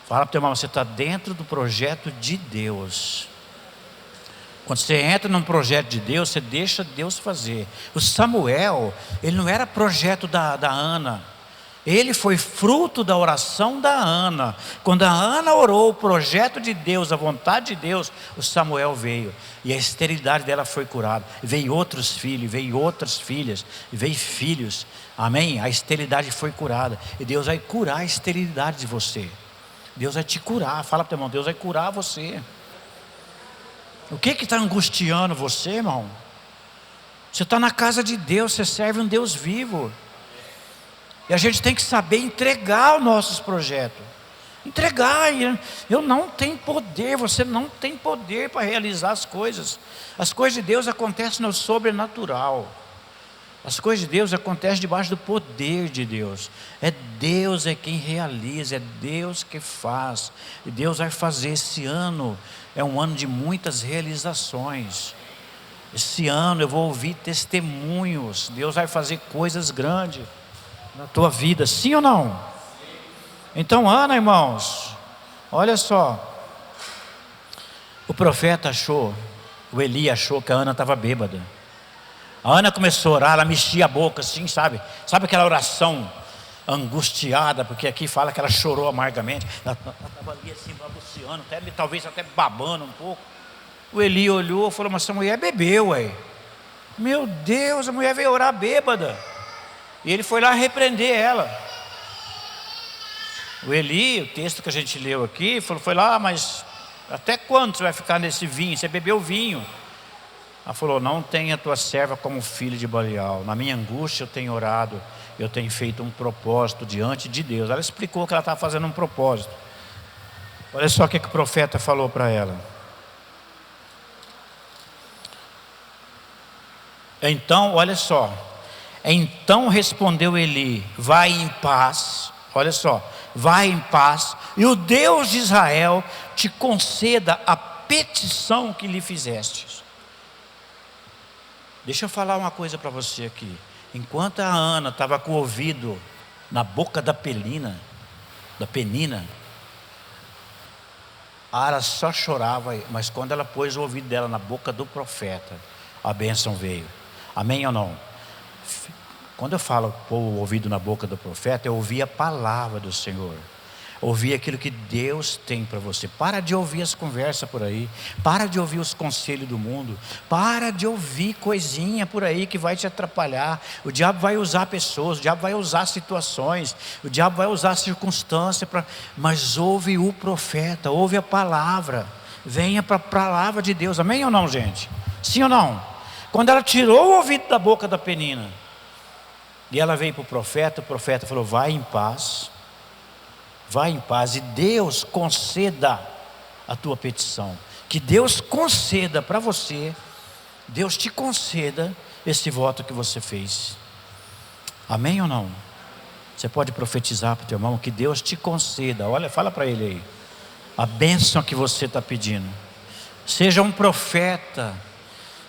Fala para o teu irmão: você está dentro do projeto de Deus. Quando você entra num projeto de Deus, você deixa Deus fazer. O Samuel, ele não era projeto da Ana. Ele foi fruto da oração da Ana. Quando a Ana orou o projeto de Deus, a vontade de Deus, o Samuel veio. E a esterilidade dela foi curada. Veio outros filhos, veio outras filhas, veio filhos. Amém? A esterilidade foi curada. E Deus vai curar a esterilidade de você. Deus vai te curar. Fala para o teu irmão, Deus vai curar você. O que está angustiando você, irmão? Você está na casa de Deus, você serve um Deus vivo. E a gente tem que saber entregar os nossos projetos. Entregar. Eu não tenho poder, você não tem poder para realizar as coisas. As coisas de Deus acontecem no sobrenatural. As coisas de Deus acontecem debaixo do poder de Deus. Deus é quem realiza, é Deus que faz. E Deus vai fazer esse ano. É um ano de muitas realizações. Esse ano eu vou ouvir testemunhos. Deus vai fazer coisas grandes na tua vida, sim ou não? Então Ana, irmãos, olha só, o profeta achou, o Eli achou que a Ana estava bêbada. A Ana começou a orar, ela mexia a boca assim, sabe aquela oração angustiada, porque aqui fala que ela chorou amargamente, ela estava ali assim balbuciando, talvez até babando um pouco. O Eli olhou e falou, mas essa mulher bebeu, ué. Meu Deus, a mulher veio orar bêbada. E ele foi lá repreender ela. O Eli, o texto que a gente leu aqui, foi lá, mas até quando você vai ficar nesse vinho? Você bebeu vinho. Ela falou, não tenha tua serva como filha de Belial. Na minha angústia eu tenho orado, eu tenho feito um propósito diante de Deus. Ela explicou que ela estava fazendo um propósito. Olha só o que o profeta falou para ela. Então, olha só. Então respondeu Eli, vai em paz, olha só, vai em paz, e o Deus de Israel te conceda a petição que lhe fizeste. Deixa eu falar uma coisa para você aqui. Enquanto a Ana estava com o ouvido na boca da penina, a Ara só chorava, mas quando ela pôs o ouvido dela na boca do profeta, a bênção veio. Amém ou não? Quando eu falo pôr o ouvido na boca do profeta, eu ouvi a palavra do Senhor. Ouvir aquilo que Deus tem para você. Para de ouvir as conversas por aí. Para de ouvir os conselhos do mundo. Para de ouvir coisinha por aí que vai te atrapalhar. O diabo vai usar pessoas, o diabo vai usar situações, o diabo vai usar circunstâncias, mas ouve o profeta, ouve a palavra. Venha para a palavra de Deus. Amém ou não, gente? Sim ou não? Quando ela tirou o ouvido da boca da penina, e ela veio para o profeta falou, vai em paz, e Deus conceda a tua petição, que Deus conceda para você, Deus te conceda esse voto que você fez. Amém ou não? Você pode profetizar para o teu irmão, que Deus te conceda, olha, fala para ele aí, a bênção que você está pedindo. Seja um profeta.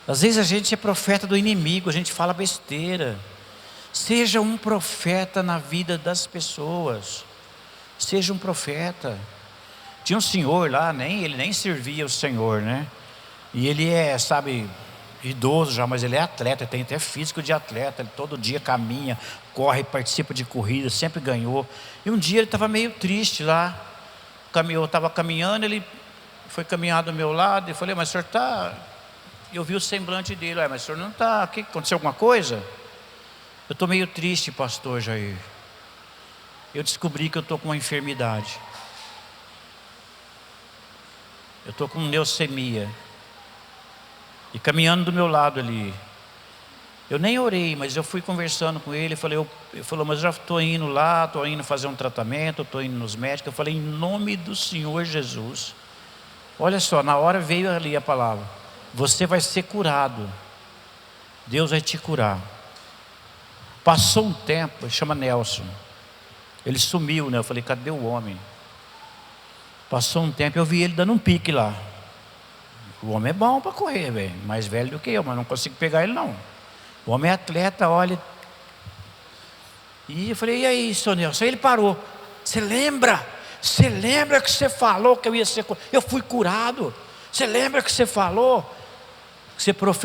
Às vezes a gente é profeta do inimigo, a gente fala besteira. Seja um profeta na vida das pessoas. Seja um profeta. Tinha um senhor lá, ele nem servia o Senhor, né? E ele é, idoso já, mas ele é atleta, tem até físico de atleta. Ele todo dia caminha, corre, participa de corrida, sempre ganhou. E um dia ele estava meio triste lá. Estava caminhando, ele foi caminhar do meu lado. E falei, mas o senhor está... Eu vi o semblante dele, mas o senhor não está... Aconteceu alguma coisa? Eu estou meio triste, pastor Jair. Eu descobri que eu estou com uma enfermidade. Eu estou com leucemia. E caminhando do meu lado ali. Eu nem orei, mas eu fui conversando com ele. Ele falou, mas eu já estou indo lá, estou indo fazer um tratamento, estou indo nos médicos. Eu falei, em nome do Senhor Jesus. Olha só, na hora veio ali a palavra. Você vai ser curado. Deus vai te curar. Passou um tempo, ele chama Nelson. Ele sumiu, né? Eu falei, cadê o homem? Passou um tempo, eu vi ele dando um pique lá. O homem é bom para correr, velho. Mais velho do que eu, mas não consigo pegar ele não. O homem é atleta, olha. E eu falei, e aí, seu Nelson? Aí ele parou. Você lembra? Você lembra que você falou que eu ia ser curado? Eu fui curado. Você lembra que você falou?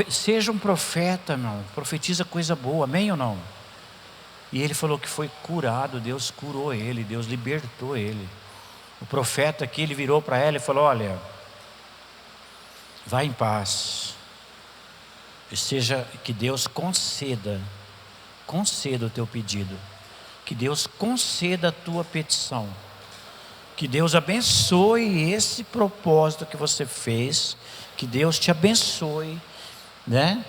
Seja um profeta, irmão. Profetiza coisa boa, amém ou não? E ele falou que foi curado, Deus curou ele, Deus libertou ele. O profeta aqui, ele virou para ela e falou: olha, vai em paz, e seja que Deus conceda o teu pedido, que Deus conceda a tua petição, que Deus abençoe esse propósito que você fez, que Deus te abençoe, né?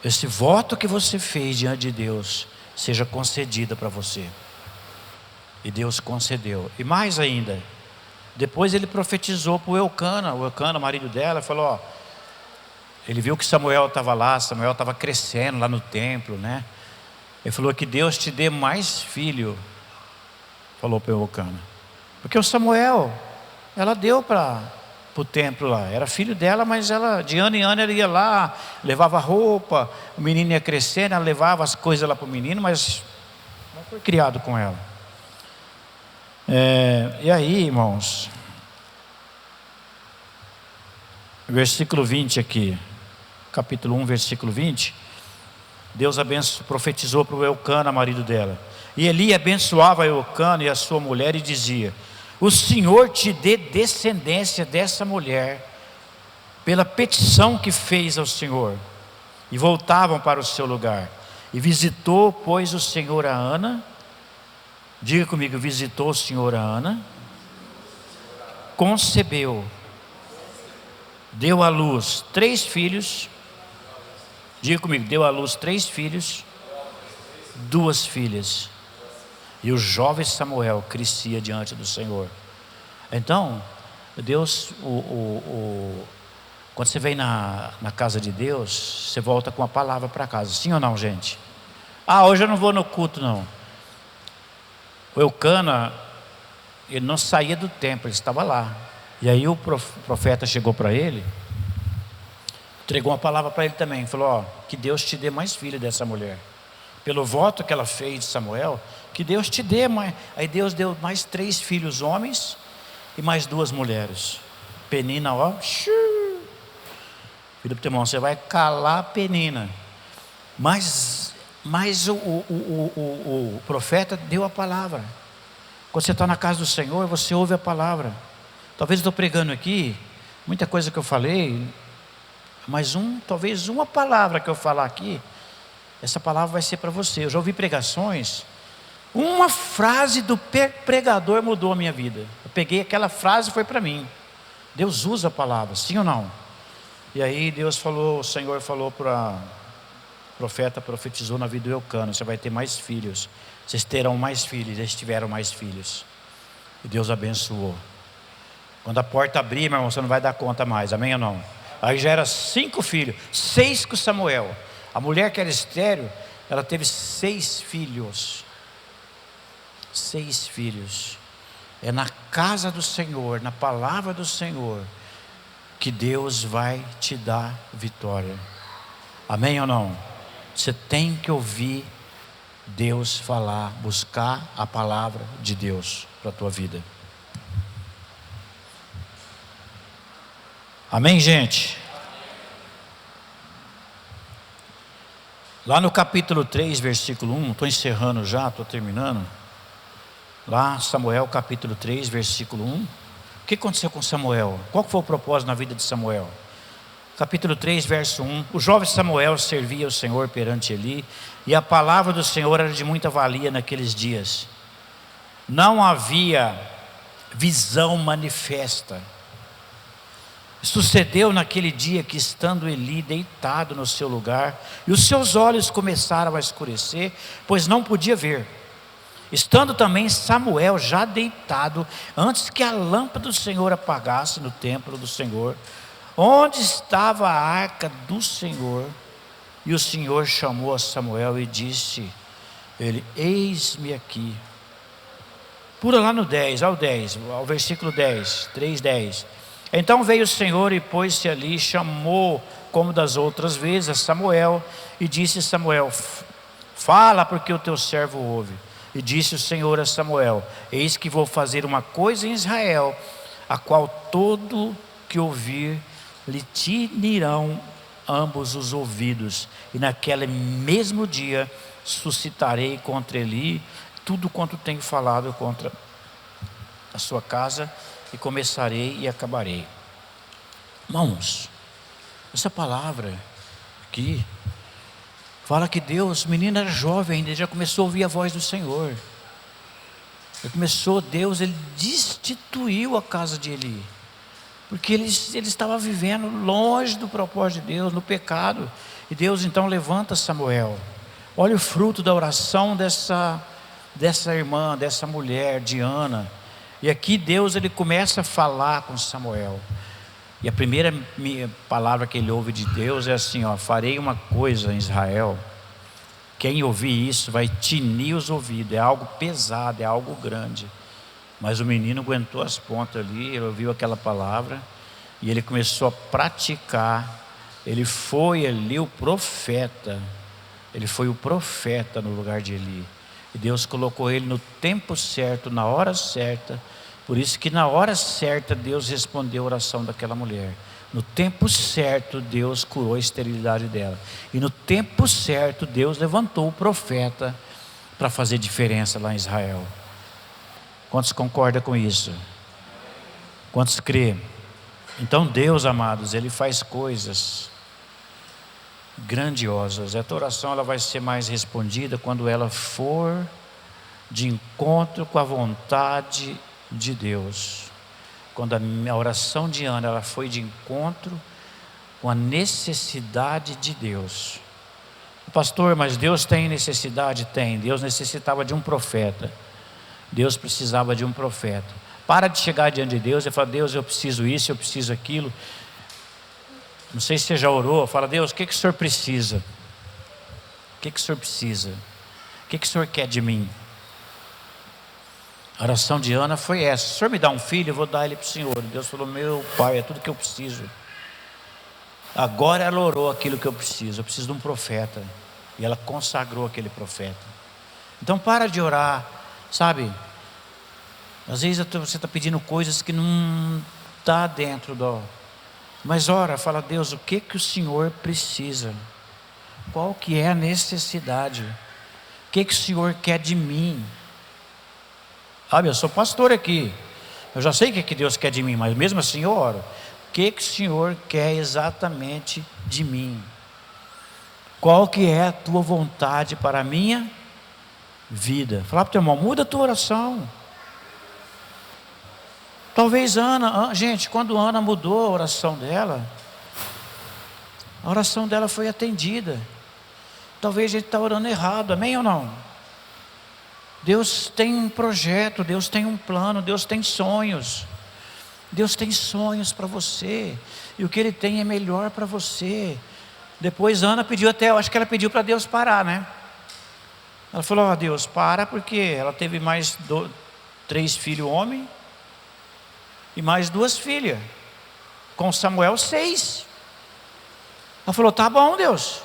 Esse voto que você fez diante de Deus seja concedido para você. E Deus concedeu. E mais ainda, depois ele profetizou para o Eucana, marido dela, falou: ó, ele viu que Samuel estava lá, Samuel estava crescendo lá no templo, né? Ele falou: que Deus te dê mais filho. Falou para o Eucana. Porque o Samuel, ela deu para o templo lá, era filho dela, mas ela, de ano em ano, ela ia lá, levava roupa, o menino ia crescendo, ela levava as coisas lá para o menino, mas não foi criado com ela. E aí, irmãos, versículo 20 aqui, capítulo 1, versículo 20, Deus profetizou para o Eucana, marido dela. E Eli abençoava Eucana e a sua mulher e dizia: o Senhor te dê descendência dessa mulher, pela petição que fez ao Senhor. E voltavam para o seu lugar. E visitou, pois, o Senhor a Ana. Diga comigo: visitou o Senhor a Ana, concebeu, deu à luz 3 filhos. Diga comigo: deu à luz 3 filhos, 2 filhas. E o jovem Samuel crescia diante do Senhor. Então, Deus, quando você vem na casa de Deus, você volta com a palavra para casa. Sim ou não, gente? Hoje eu não vou no culto, não. O Eucana, ele não saía do templo, ele estava lá. E aí o profeta chegou para ele, entregou uma palavra para ele também. Falou: ó, que Deus te dê mais filho dessa mulher. Pelo voto que ela fez de Samuel, que Deus te dê mais. Aí Deus deu mais 3 filhos homens e mais 2 mulheres. Penina, ó, filho do teu irmão, você vai calar a Penina. Mas o profeta deu a palavra. Quando você está na casa do Senhor, você ouve a palavra. Talvez eu estou pregando aqui, muita coisa que eu falei, mas talvez uma palavra que eu falar aqui, essa palavra vai ser para você. Eu já ouvi pregações, uma frase do pregador mudou a minha vida. Eu peguei aquela frase e foi para mim. Deus usa a palavra, sim ou não? E aí Deus falou, o Senhor falou para o profeta, profetizou na vida do Eucana: você vai ter mais filhos, vocês terão mais filhos. Eles tiveram mais filhos, e Deus abençoou. Quando a porta abrir, meu irmão, você não vai dar conta mais, amém ou não? Aí já era 5 filhos, 6 com Samuel. A mulher que era estéril, ela teve 6 filhos. 6 filhos. É na casa do Senhor, na palavra do Senhor, que Deus vai te dar vitória. Amém ou não? Você tem que ouvir Deus falar, buscar a palavra de Deus para a tua vida. Amém, gente? Lá no capítulo 3, versículo 1, estou encerrando já, estou terminando. Lá, Samuel, capítulo 3, versículo 1. O que aconteceu com Samuel? Qual foi o propósito na vida de Samuel? Capítulo 3, verso 1. O jovem Samuel servia o Senhor perante Eli, e a palavra do Senhor era de muita valia naqueles dias. Não havia visão manifesta. Sucedeu naquele dia que, estando Eli deitado no seu lugar, e os seus olhos começaram a escurecer, pois não podia ver. Estando também Samuel já deitado, antes que a lâmpada do Senhor apagasse no templo do Senhor, onde estava a arca do Senhor, e o Senhor chamou a Samuel e disse: ele, eis-me aqui. Pula lá no 10, ao versículo 10, 3:10. Então veio o Senhor e pôs-se ali, chamou como das outras vezes a Samuel, e disse Samuel: fala, porque o teu servo ouve. E disse o Senhor a Samuel: eis que vou fazer uma coisa em Israel, a qual todo que ouvir lhe tinirão ambos os ouvidos, e naquele mesmo dia suscitarei contra Eli tudo quanto tenho falado contra a sua casa, e começarei e acabarei. Irmãos, essa palavra aqui fala que Deus, o menino era jovem ainda, ele já começou a ouvir a voz do Senhor. Deus, ele destituiu a casa de Eli, porque ele estava vivendo longe do propósito de Deus, no pecado. E Deus então levanta Samuel. Olha o fruto da oração dessa irmã, dessa mulher, Diana. E aqui Deus, ele começa a falar com Samuel. E a primeira palavra que ele ouve de Deus é assim, ó: farei uma coisa em Israel. Quem ouvir isso vai tinir os ouvidos. É algo pesado, é algo grande. Mas o menino aguentou as pontas ali, ele ouviu aquela palavra e ele começou a praticar. Ele foi ali o profeta. Ele foi o profeta no lugar de Eli. E Deus colocou ele no tempo certo, na hora certa. Por isso que na hora certa Deus respondeu a oração daquela mulher. No tempo certo Deus curou a esterilidade dela. E no tempo certo Deus levantou o profeta para fazer diferença lá em Israel. Quantos concordam com isso? Quantos crêem? Então Deus, amados, Ele faz coisas grandiosas. A tua oração, ela vai ser mais respondida quando ela for de encontro com a vontade de Deus. Quando a oração de Ana, ela foi de encontro com a necessidade de Deus. Pastor, mas Deus tem necessidade? Tem. Deus necessitava de um profeta. Deus precisava de um profeta. Para de chegar diante de Deus e falar: Deus, eu preciso isso, eu preciso aquilo. Não sei se você já orou. Fala: Deus, o que o Senhor precisa? O que o Senhor precisa? O que o Senhor quer de mim? A oração de Ana foi essa: se o Senhor me dá um filho, eu vou dar ele para o Senhor. E Deus falou: meu pai, é tudo que eu preciso. Agora ela orou aquilo que eu preciso de um profeta. E ela consagrou aquele profeta. Então para de orar, sabe? Às vezes você está pedindo coisas que não está dentro do... Mas ora, fala: Deus, o que o Senhor precisa? Qual que é a necessidade? O que o Senhor quer de mim? Sabe, eu sou pastor aqui, eu já sei o que Deus quer de mim, mas mesmo assim eu oro: o que o Senhor quer exatamente de mim? Qual que é a tua vontade para a minha vida? Fala para o teu irmão: muda a tua oração. Talvez gente, quando Ana mudou a oração dela foi atendida. Talvez a gente está orando errado, amém ou não? Deus tem um projeto, Deus tem um plano, Deus tem sonhos. Deus tem sonhos para você, e o que Ele tem é melhor para você. Depois Ana pediu até, eu acho que ela pediu para Deus parar, né? Ela falou: ó, Deus, para, porque ela teve mais 3 filhos homens e mais 2 filhas. Com Samuel 6. Ela falou: tá bom, Deus,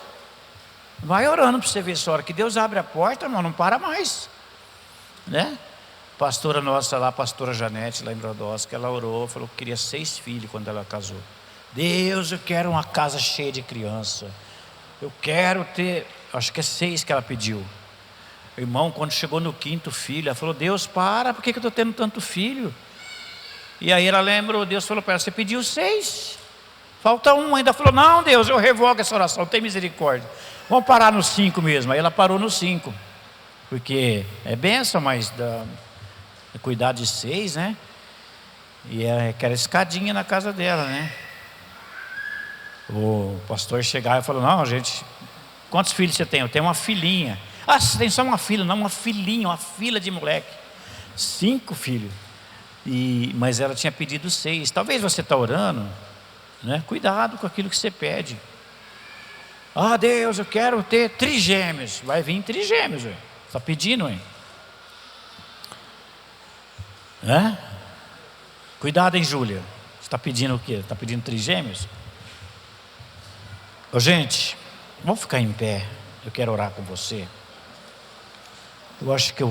vai orando para você ver só. Hora que Deus abre a porta, irmão, não para mais, né? Pastora nossa lá, pastora Janete, lá em Brodowski, ela orou, falou que queria 6 filhos quando ela casou. Deus, eu quero uma casa cheia de criança. Eu quero ter, acho que é 6 que ela pediu. Irmão, quando chegou no 5º filho, ela falou: Deus, para, por que eu estou tendo tanto filho? E aí ela lembrou, Deus falou para ela: você pediu 6, falta 1 ainda. Falou: não, Deus, eu revogo essa oração, tem misericórdia, vamos parar no 5 mesmo. Aí ela parou no 5, porque é bênção, mas cuidar de 6, né? E aquela escadinha na casa dela, né? O pastor chegava e falou: não, gente, quantos filhos você tem? Eu tenho uma filhinha. Ah, você tem só uma filha? Não, uma filhinha, uma fila de moleque. 5 filhos. Mas ela tinha pedido 6. Talvez você está orando, né? Cuidado com aquilo que você pede. Ah, Deus, eu quero ter trigêmeos. Vai vir trigêmeos, você está pedindo, hein? Cuidado, hein, Júlia? Você está pedindo o quê? Está pedindo trigêmeos? Ô, gente, vamos ficar em pé. Eu quero orar com você. Eu acho que eu